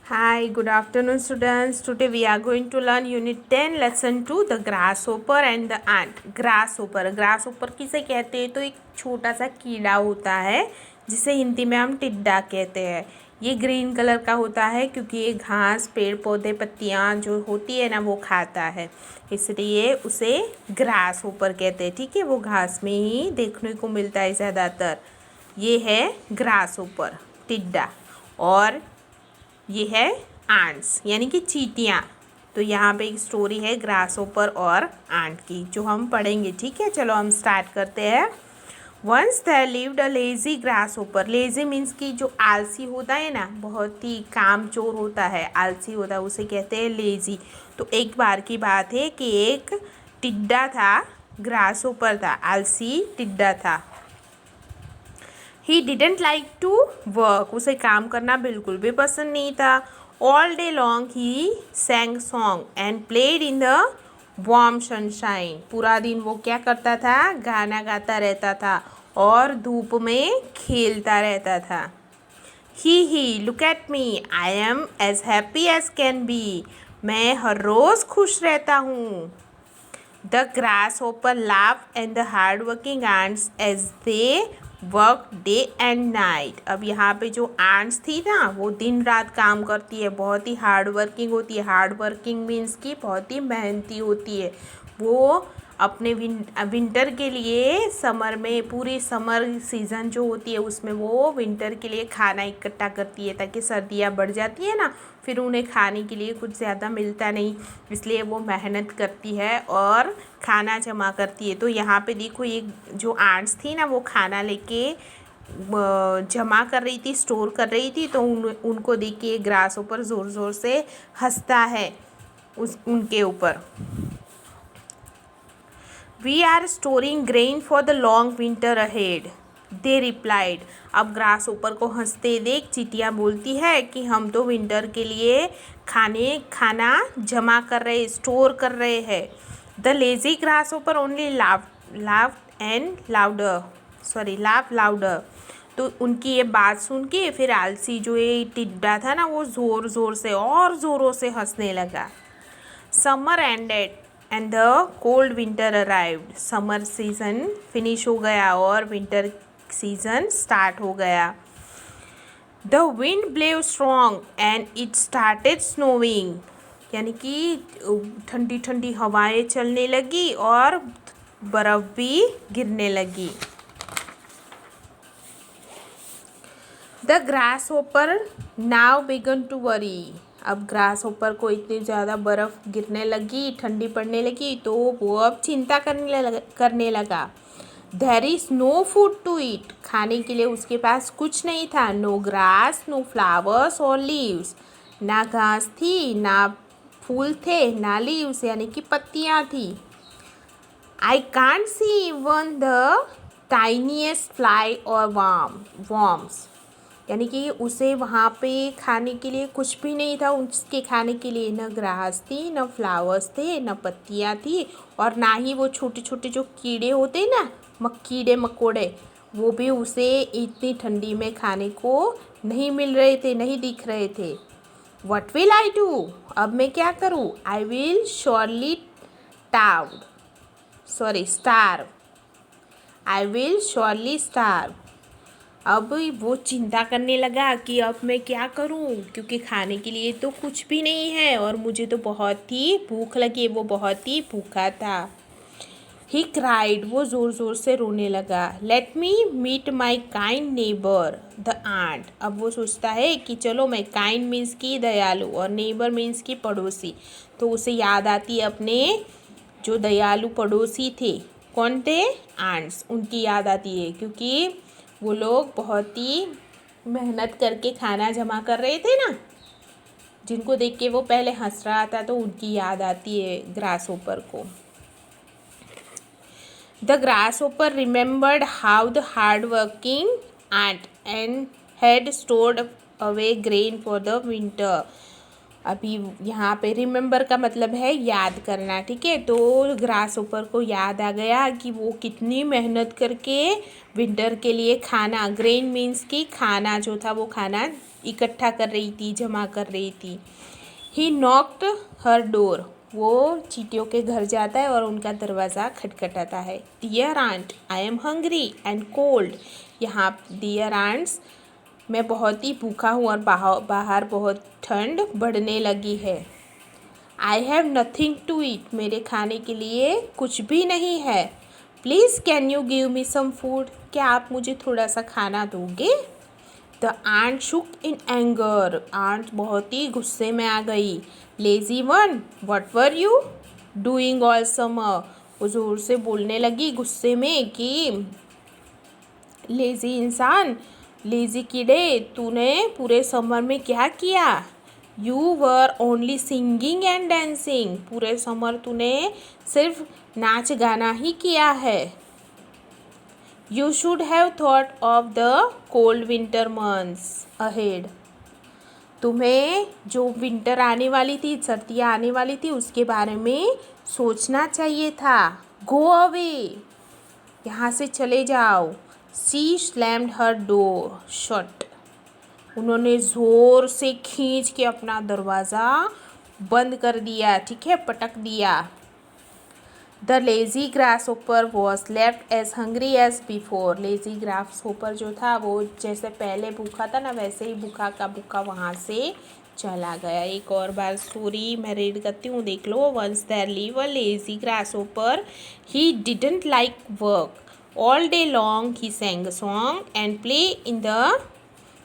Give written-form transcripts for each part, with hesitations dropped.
Hi, good afternoon, students. Today we are going to learn Unit 10, Lesson 2, the grasshopper and the ant. Grasshopper किसे कहते हैं? तो एक छोटा सा कीड़ा होता है जिसे हिंदी में हम टिड्डा कहते हैं। ये ग्रीन कलर का होता है क्योंकि ये घास, पेड़ पौधे, पत्तियाँ जो होती है ना वो खाता है, इसलिए उसे ग्रासहोपर कहते हैं। ठीक है, वो घास में ही देखने को मिलता है ज़्यादातर। ये है ग्रासहोपर, टिड्डा। और ये है आंट्स यानी कि चींटियाँ। तो यहाँ पे एक स्टोरी है ग्रासहोपर और आंट की जो हम पढ़ेंगे। ठीक है, चलो हम स्टार्ट करते हैं। Once there lived a lazy grasshopper. Lazy means कि जो आलसी होता है ना, बहुत ही कामचोर होता है, आलसी होता है, उसे कहते हैं लेजी। तो एक बार की बात है कि एक टिड्डा था, ग्रासहोपर था, आलसी टिड्डा था। He didn't like to work. उसे काम करना बिल्कुल भी पसंद नहीं था। All day long he sang song and played in the warm sunshine. पूरा दिन वो क्या करता था? गाना गाता रहता था और धूप में खेलता रहता था। He look at me, I am as happy as can be. मैं हर रोज़ खुश रहता हूँ। The grasshopper laughed and the hard-working ants as they worked day and night. अब यहाँ पे जो ants थी ना, वो दिन रात काम करती है, बहुत ही हार्ड वर्किंग होती है। हार्ड वर्किंग मीन्स की बहुत ही मेहनती होती है। वो अपने विंटर के लिए समर में, पूरी समर सीज़न जो होती है उसमें वो विंटर के लिए खाना इकट्ठा करती है, ताकि सर्दियाँ बढ़ जाती है ना, फिर उन्हें खाने के लिए कुछ ज़्यादा मिलता नहीं, इसलिए वो मेहनत करती है और खाना जमा करती है। तो यहाँ पे देखो, ये जो आंट्स थी ना वो खाना लेके जमा कर रही थी, स्टोर कर रही थी। तो उनको देख के ग्रासहोपर ज़ोर ज़ोर से हंसता है उनके ऊपर। We are storing grain for the long winter ahead, they replied. अब ग्रासहोपर को हंसते देख चींटियाँ बोलती है कि हम तो विंटर के लिए खाना जमा कर रहे, स्टोर कर रहे हैं। The lazy grasshopper only laugh louder. तो उनकी ये बात सुन के फिर आलसी जो ये टिड्डा था ना, वो ज़ोर ज़ोर से और ज़ोरों से हंसने लगा। Summer ended and the cold winter arrived. Summer season finish हो गया और विंटर सीज़न स्टार्ट हो गया। The wind blew strong and it started snowing. यानी कि ठंडी ठंडी हवाएं चलने लगी और बर्फ़ भी गिरने लगी। The grasshopper now began to worry. अब ग्रासहोपर को इतनी ज़्यादा बर्फ़ गिरने लगी, ठंडी पड़ने लगी, तो वो अब चिंता करने लगा। There is no food to eat. खाने के लिए उसके पास कुछ नहीं था। नो ग्रास, नो फ्लावर्स और लीव्स। ना घास थी, ना फूल थे, ना लीव्स यानी कि पत्तियाँ थी। आई can't see even the tiniest fly और वर्म्स। यानी कि उसे वहाँ पे खाने के लिए कुछ भी नहीं था। उसके खाने के लिए न ग्रास थी, न फ्लावर्स थे, न पत्तियाँ थी, और ना ही वो छोटे छोटे जो कीड़े होते ना, कीड़े मकोड़े, वो भी उसे इतनी ठंडी में खाने को नहीं मिल रहे थे, नहीं दिख रहे थे। What will I do? अब मैं क्या करूँ? I will surely starve. I will surely starve. अब वो चिंता करने लगा कि अब मैं क्या करूं, क्योंकि खाने के लिए तो कुछ भी नहीं है और मुझे तो बहुत ही भूख लगी। वो बहुत ही भूखा था। He cried. वो ज़ोर ज़ोर से रोने लगा। Let me meet my kind neighbour the ant. अब वो सोचता है कि चलो, मैं काइंड मीन्स की दयालु और नेबर मीन्स की पड़ोसी। तो उसे याद आती है अपने जो दयालु पड़ोसी थे। कौन थे? आंट्स। उनकी याद आती है क्योंकि वो लोग बहुत ही मेहनत करके खाना जमा कर रहे थे ना, जिनको देख के वो पहले हंस रहा था, तो उनकी याद आती है ग्रासहोपर को। The grasshopper remembered how the hard working ant and had stored away grain for the winter. अभी यहाँ पे रिमेंबर का मतलब है याद करना। ठीक है, तो ग्रासहोपर को याद आ गया कि वो कितनी मेहनत करके विंटर के लिए खाना, ग्रेन मीन्स की खाना जो था वो खाना इकट्ठा कर रही थी, जमा कर रही थी। ही नॉक्ड हर डोर, वो चींटियों के घर जाता है और उनका दरवाज़ा खटखटाता है। Dear ant, I am hungry and cold. यहाँ डियर आंट्स, मैं बहुत ही भूखा हूँ और बाहर बहुत ठंड बढ़ने लगी है। I have nothing to eat, मेरे खाने के लिए कुछ भी नहीं है। Please can you give me some food, क्या आप मुझे थोड़ा सा खाना दोगे? The ant shook in anger, ant बहुत ही गुस्से में आ गई। Lazy one, what were you doing all summer, वो ज़ोर से बोलने लगी गुस्से में कि लेजी इंसान, लेजी कीड़े, तूने पूरे समर में क्या किया? You were only singing and dancing, पूरे समर तूने सिर्फ नाच गाना ही किया है। You should have thought of the cold winter months ahead, तुम्हें जो विंटर आने वाली थी, सर्दियाँ आने वाली थी, उसके बारे में सोचना चाहिए था। गो अवे, यहाँ से चले जाओ। She slammed her door shut, उन्होंने ज़ोर से खींच के अपना दरवाज़ा बंद कर दिया, ठीक है, पटक दिया। The lazy grasshopper was left as hungry as before, lazy grasshopper जो था वो जैसे पहले भूखा था ना, वैसे ही भूखा का भूखा वहाँ से चला गया। एक और बार स्टोरी मैं रीड करती हूँ, देख लो। Once there live a lazy grasshopper, he didn't like work, all day long he sang a song and play in the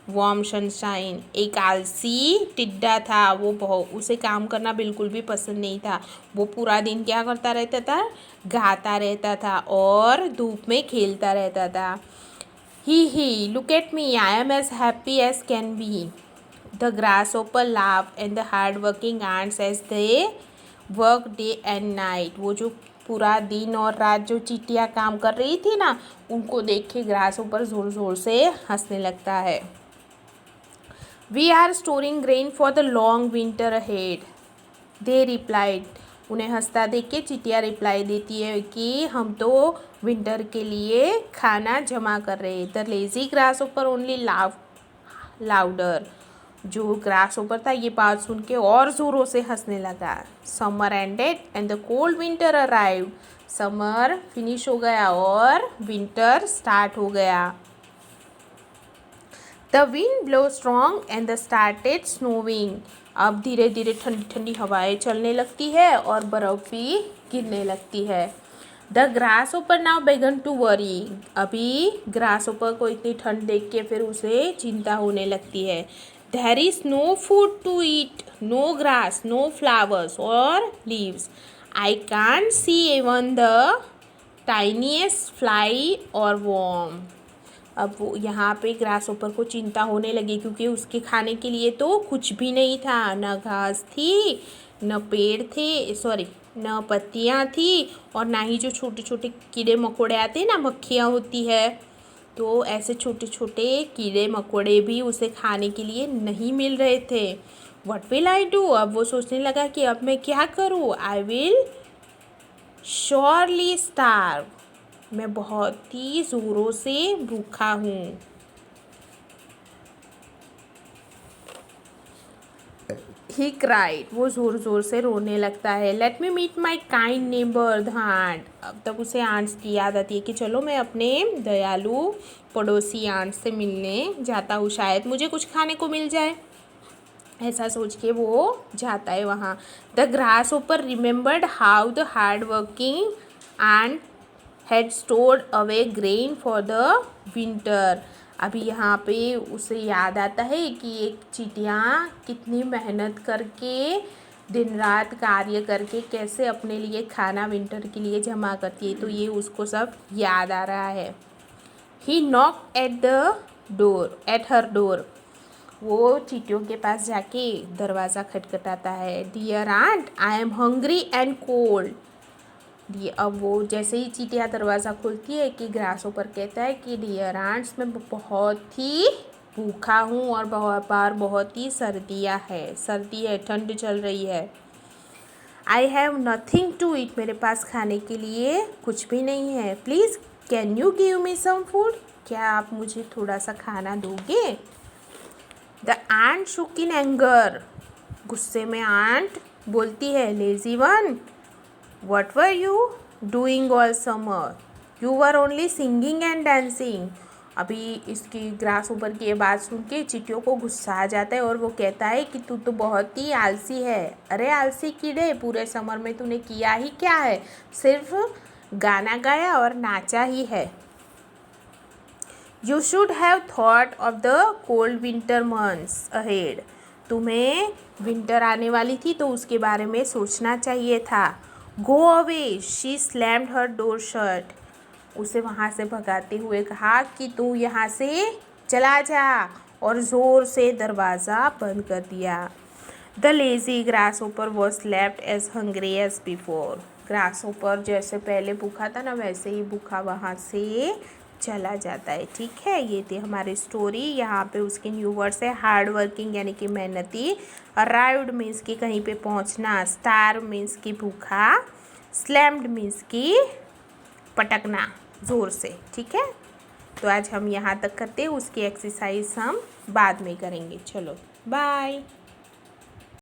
warm sunshine. एक आलसी टिड्डा था, वो बहुत, उसे काम करना बिल्कुल भी पसंद नहीं था। वो पूरा दिन क्या करता रहता था? गाता रहता था और धूप में खेलता रहता था। He look at me, I am as happy as can be. The grasshopper laugh and the hard working ants as they work day and night, वो जो पूरा दिन और रात जो चींटियाँ काम कर रही थी ना, उनको देख के ग्रासहोपर ज़ोर ज़ोर से हंसने लगता है। We are storing grain for the long winter ahead, they replied, उन्हें हंसता देख के चींटियाँ रिप्लाई देती है कि हम तो विंटर के लिए खाना जमा कर रहे। The lazy grasshopper only laugh louder, जो ग्रासहोपर था ये बात सुन के और ज़ोरों से हंसने लगा। Summer ended and the cold winter arrived, summer finish हो गया और विंटर स्टार्ट हो गया। The wind blow strong and the started snowing, अब धीरे धीरे ठंडी ठंडी हवाएं चलने लगती है और बर्फ़ भी गिरने लगती है। द ग्रासहोपर नाउ बेगन टू वरी, अभी ग्रासहोपर को इतनी ठंड देख के फिर उसे चिंता होने लगती है। There is no food to eat, no grass, no flowers और leaves, I can't see even the tiniest fly or worm. अब वो यहाँ पे ग्रासहोपर को चिंता होने लगी क्योंकि उसके खाने के लिए तो कुछ भी नहीं था, न घास थी, न पेड़ थे, सॉरी न पत्तियाँ थी, और ना ही जो छोटे छोटे कीड़े मकोड़े आते हैं ना, मक्खियाँ होती है, तो ऐसे छोटे छोटे कीड़े मकोड़े भी उसे खाने के लिए नहीं मिल रहे थे। व्हाट विल आई डू, अब वो सोचने लगा कि अब मैं क्या करूँ। आई विल श्योरली स्टार्व, मैं बहुत ही ज़ोरों से भूखा हूँ। ही क्राइड, वो ज़ोर ज़ोर से रोने लगता है। Let me meet my kind neighbour the ant, अब तक उसे आंट्स की याद आती है कि चलो मैं अपने दयालु पड़ोसी आंट से मिलने जाता हूँ, शायद मुझे कुछ खाने को मिल जाए। ऐसा सोच के वो जाता है वहाँ। The grasshopper remembered how the hard working ant had stored away grain for the winter, अभी यहाँ पे उसे याद आता है कि एक चींटियाँ कितनी मेहनत करके दिन रात कार्य करके कैसे अपने लिए खाना विंटर के लिए जमा करती है, तो ये उसको सब याद आ रहा है। He knock at the door, at her door, वो चींटियों के पास जाके दरवाज़ा खटखटाता है। Dear ant, I am hungry and cold, ये अब वो जैसे ही चींटियाँ दरवाज़ा खोलती है कि ग्रासहोपर कहता है कि डियर आंट्स, मैं बहुत ही भूखा हूँ और बहुत ही सर्दी है, ठंड चल रही है। I have nothing to eat, मेरे पास खाने के लिए कुछ भी नहीं है। Please can you give me some food, क्या आप मुझे थोड़ा सा खाना दोगे? The ant Shuk in anger, गुस्से में आंट बोलती है, lazy one what were you doing all summer, you were only singing and dancing. अभी इसकी ग्रास ऊपर की ये बात सुन के चींटियों को गुस्सा आ जाता है और वो कहता है कि तू तो बहुत ही आलसी है। अरे आलसी कीड़े, पूरे समर में तूने किया ही क्या है, सिर्फ गाना गाया और नाचा ही है। You should have thought of the cold winter months ahead, तुम्हें विंटर आने वाली थी तो उसके बारे में सोचना चाहिए था। Go away, she slammed her door shut, उसे वहाँ से भगाते हुए कहा कि तू यहाँ से चला जा, और ज़ोर से दरवाज़ा बंद कर दिया। The lazy grasshopper was left as hungry as before, grasshopper जैसे पहले भूखा था ना वैसे ही भूखा वहाँ से चला जाता है। ठीक है, ये थी हमारी स्टोरी। यहाँ पे उसके न्यू वर्ड्स है हार्ड वर्किंग यानी कि मेहनती, अराइव्ड मीन्स कि कहीं पे पहुँचना, स्टार मीन्स कि भूखा, स्लैम्ड मीन्स कि पटकना ज़ोर से। ठीक है, तो आज हम यहाँ तक करते हैं, उसकी एक्सरसाइज हम बाद में करेंगे। चलो बाय।